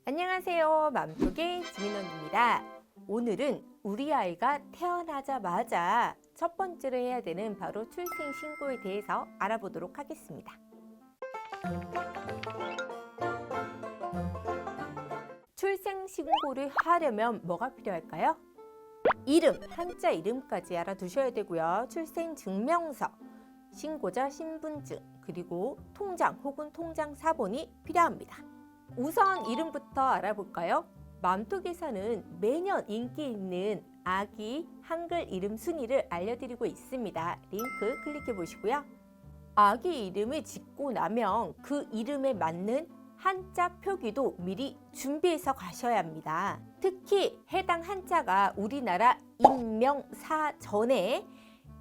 안녕하세요. 맘속의 지민원입니다. 오늘은 우리 아이가 태어나자마자 첫 번째로 해야 되는 바로 출생신고에 대해서 알아보도록 하겠습니다. 출생신고를 하려면 뭐가 필요할까요? 이름, 한자 이름까지 알아두셔야 되고요. 출생증명서, 신고자 신분증, 그리고 통장 혹은 통장 사본이 필요합니다. 우선 이름부터 알아볼까요? 맘톡에서는 매년 인기 있는 아기 한글 이름 순위를 알려드리고 있습니다. 링크 클릭해 보시고요. 아기 이름을 짓고 나면 그 이름에 맞는 한자 표기도 미리 준비해서 가셔야 합니다. 특히 해당 한자가 우리나라 인명사전에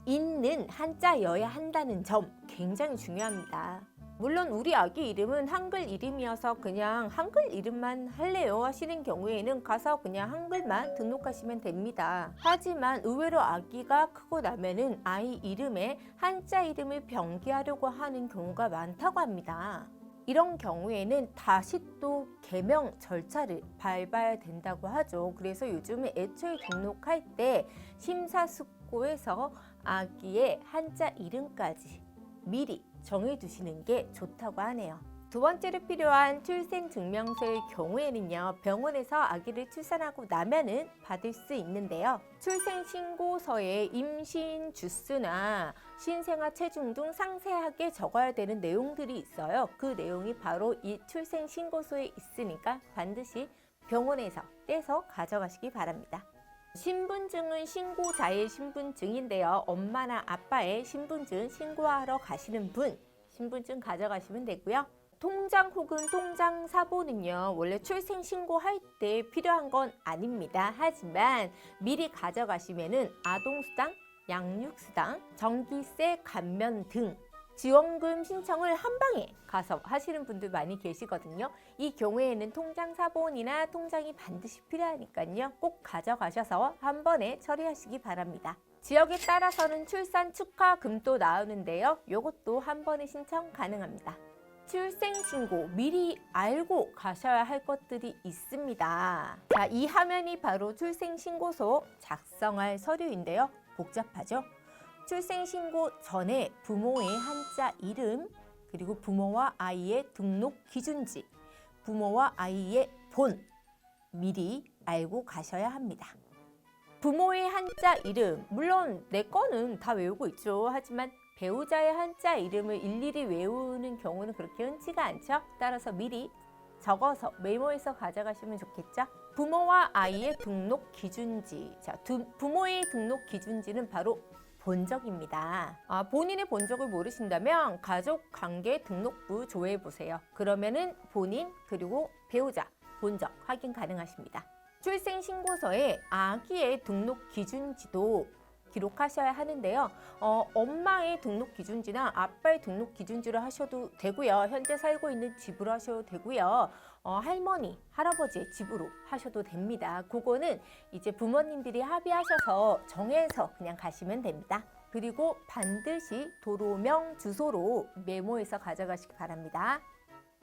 있는 한자여야 한다는 점 굉장히 중요합니다. 물론 우리 아기 이름은 한글 이름이어서 그냥 한글 이름만 할래요 하시는 경우에는 가서 그냥 한글만 등록하시면 됩니다. 하지만 의외로 아기가 크고 나면은 아이 이름에 한자 이름을 병기하려고 하는 경우가 많다고 합니다. 이런 경우에는 다시 또 개명 절차를 밟아야 된다고 하죠. 그래서 요즘에 애초에 등록할 때 심사숙고해서 아기의 한자 이름까지 미리 정해두시는 게 좋다고 하네요. 두 번째로 필요한 출생증명서의 경우에는요, 병원에서 아기를 출산하고 나면은 받을 수 있는데요. 출생신고서에 임신 주수나 신생아 체중 등 상세하게 적어야 되는 내용들이 있어요. 그 내용이 바로 이 출생신고서에 있으니까 반드시 병원에서 떼서 가져가시기 바랍니다. 신분증은 신고자의 신분증인데요. 엄마나 아빠의 신분증 신고하러 가시는 분 신분증 가져가시면 되고요. 통장 혹은 통장 사본은요, 원래 출생 신고할 때 필요한 건 아닙니다. 하지만 미리 가져가시면은 아동수당, 양육수당, 전기세 감면 등 지원금 신청을 한 방에 가서 하시는 분들 많이 계시거든요. 이 경우에는 통장 사본이나 통장이 반드시 필요하니까요. 꼭 가져가셔서 한 번에 처리하시기 바랍니다. 지역에 따라서는 출산 축하금도 나오는데요. 이것도 한 번에 신청 가능합니다. 출생신고 미리 알고 가셔야 할 것들이 있습니다. 자, 이 화면이 바로 출생신고서 작성할 서류인데요. 복잡하죠? 출생신고 전에 부모의 한자 이름, 그리고 부모와 아이의 등록 기준지, 부모와 아이의 본 미리 알고 가셔야 합니다. 부모의 한자 이름, 물론 내 거는 다 외우고 있죠. 하지만 배우자의 한자 이름을 일일이 외우는 경우는 그렇게 흔치가 않죠. 따라서 미리 적어서 메모해서 가져가시면 좋겠죠. 부모와 아이의 등록 기준지. 자, 부모의 등록 기준지는 바로 본적입니다. 본인의 본적을 모르신다면 가족관계 등록부 조회해 보세요. 그러면은 본인 그리고 배우자 본적 확인 가능하십니다. 출생신고서에 아기의 등록 기준지도 기록하셔야 하는데요. 엄마의 등록 기준지나 아빠의 등록 기준지로 하셔도 되고요. 현재 살고 있는 집으로 하셔도 되고요. 할머니, 할아버지의 집으로 하셔도 됩니다. 그거는 이제 부모님들이 합의하셔서 정해서 그냥 가시면 됩니다. 그리고 반드시 도로명 주소로 메모해서 가져가시기 바랍니다.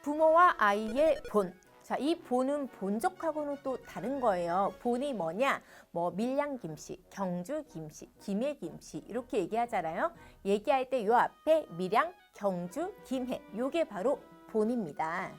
부모와 아이의 본. 자, 이 본은 본적하고는 또 다른 거예요. 본이 뭐냐? 뭐 밀양 김씨, 경주 김씨, 김해 김씨 이렇게 얘기하잖아요. 얘기할 때 요 앞에 밀양, 경주, 김해 요게 바로 본입니다.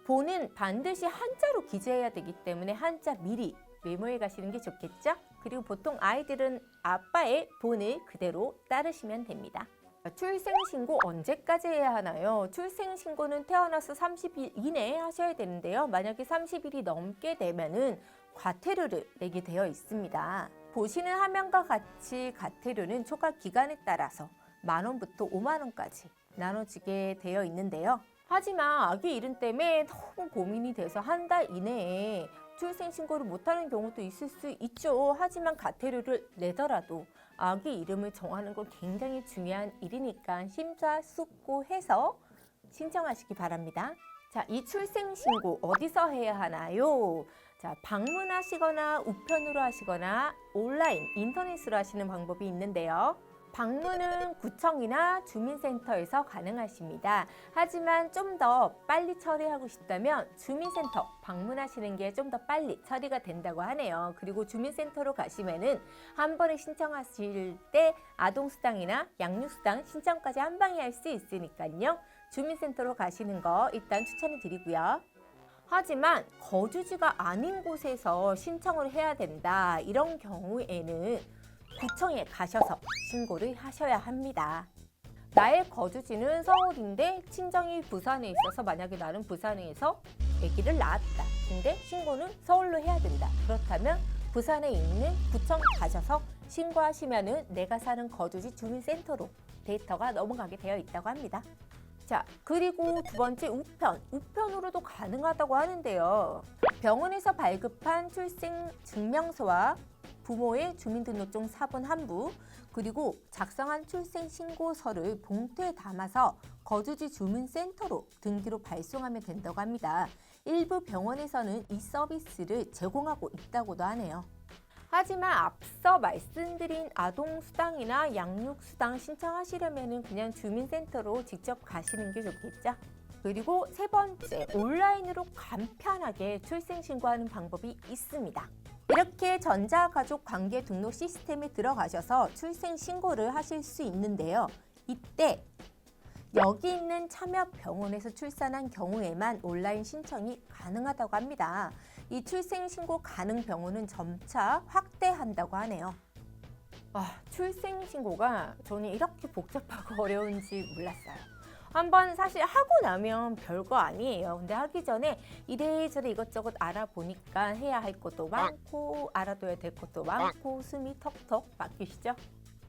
본은 반드시 한자로 기재해야 되기 때문에 한자 미리 메모해 가시는 게 좋겠죠? 그리고 보통 아이들은 아빠의 본을 그대로 따르시면 됩니다. 출생신고 언제까지 해야 하나요? 출생신고는 태어나서 30일 이내에 하셔야 되는데요. 만약에 30일이 넘게 되면은 과태료를 내게 되어 있습니다. 보시는 화면과 같이 과태료는 초과 기간에 따라서 10,000원부터 50,000원까지 나눠지게 되어 있는데요. 하지만 아기 이름 때문에 너무 고민이 돼서 한 달 이내에 출생신고를 못하는 경우도 있을 수 있죠. 하지만 과태료를 내더라도 아기 이름을 정하는 건 굉장히 중요한 일이니까 심사숙고해서 신청하시기 바랍니다. 자, 이 출생신고 어디서 해야 하나요? 자, 방문하시거나 우편으로 하시거나 온라인, 인터넷으로 하시는 방법이 있는데요. 방문은 구청이나 주민센터에서 가능하십니다. 하지만 좀 더 빨리 처리하고 싶다면 주민센터 방문하시는 게 좀 더 빨리 처리가 된다고 하네요. 그리고 주민센터로 가시면은 한 번에 신청하실 때 아동수당이나 양육수당 신청까지 한 방에 할 수 있으니까요. 주민센터로 가시는 거 일단 추천해 드리고요. 하지만 거주지가 아닌 곳에서 신청을 해야 된다. 이런 경우에는 구청에 가셔서 신고를 하셔야 합니다. 나의 거주지는 서울인데 친정이 부산에 있어서 만약에 나는 부산에서 아기를 낳았다. 근데 신고는 서울로 해야 된다. 그렇다면 부산에 있는 구청 가셔서 신고하시면은 내가 사는 거주지 주민센터로 데이터가 넘어가게 되어 있다고 합니다. 자, 그리고 두 번째 우편으로도 가능하다고 하는데요. 병원에서 발급한 출생 증명서와 부모의 주민등록증 사본 한 부, 그리고 작성한 출생신고서를 봉투에 담아서 거주지 주민센터로 등기로 발송하면 된다고 합니다. 일부 병원에서는 이 서비스를 제공하고 있다고도 하네요. 하지만 앞서 말씀드린 아동수당이나 양육수당 신청하시려면 그냥 주민센터로 직접 가시는 게 좋겠죠. 그리고 세 번째, 온라인으로 간편하게 출생신고하는 방법이 있습니다. 이렇게 전자가족관계 등록 시스템에 들어가셔서 출생신고를 하실 수 있는데요. 이때 여기 있는 참여병원에서 출산한 경우에만 온라인 신청이 가능하다고 합니다. 이 출생신고 가능 병원은 점차 확대한다고 하네요. 출생신고가 저는 이렇게 복잡하고 어려운지 몰랐어요. 한번 사실 하고 나면 별거 아니에요. 근데 하기 전에 이래저래 이것저것 알아보니까 해야 할 것도 많고 알아둬야 될 것도 많고 숨이 턱턱 막히시죠?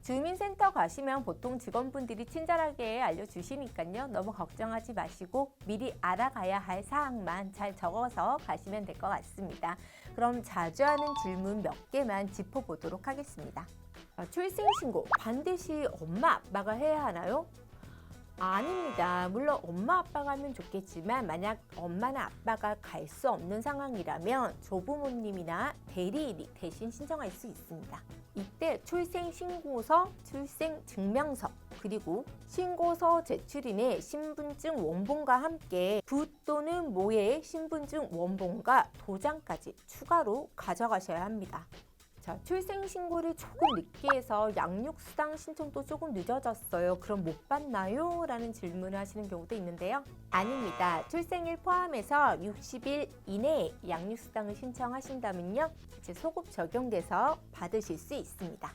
주민센터 가시면 보통 직원분들이 친절하게 알려주시니까요. 너무 걱정하지 마시고 미리 알아가야 할 사항만 잘 적어서 가시면 될 것 같습니다. 그럼 자주 하는 질문 몇 개만 짚어보도록 하겠습니다. 출생신고 반드시 엄마, 아빠가 해야 하나요? 아닙니다. 물론 엄마, 아빠가 하면 좋겠지만 만약 엄마나 아빠가 갈 수 없는 상황이라면 조부모님이나 대리인이 대신 신청할 수 있습니다. 이때 출생신고서, 출생증명서, 그리고 신고서 제출인의 신분증 원본과 함께 부 또는 모의 신분증 원본과 도장까지 추가로 가져가셔야 합니다. 자, 출생신고를 조금 늦게 해서 양육수당 신청도 조금 늦어졌어요. 그럼 못 받나요? 라는 질문을 하시는 경우도 있는데요. 아닙니다. 출생일 포함해서 60일 이내에 양육수당을 신청하신다면요. 이제 소급 적용돼서 받으실 수 있습니다.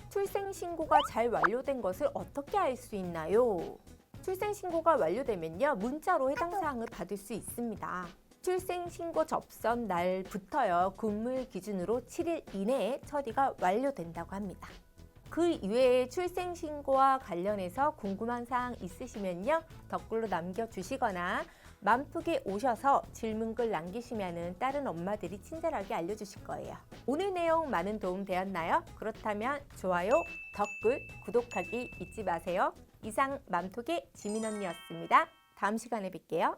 출생신고가 잘 완료된 것을 어떻게 알 수 있나요? 출생신고가 완료되면요. 문자로 해당 사항을 받을 수 있습니다. 출생신고 접선 날부터요. 근무일 기준으로 7일 이내에 처리가 완료된다고 합니다. 그 이외에 출생신고와 관련해서 궁금한 사항 있으시면요. 댓글로 남겨주시거나 맘톡에 오셔서 질문글 남기시면 다른 엄마들이 친절하게 알려주실 거예요. 오늘 내용 많은 도움 되었나요? 그렇다면 좋아요, 댓글, 구독하기 잊지 마세요. 이상 맘톡의 지민 언니였습니다. 다음 시간에 뵐게요.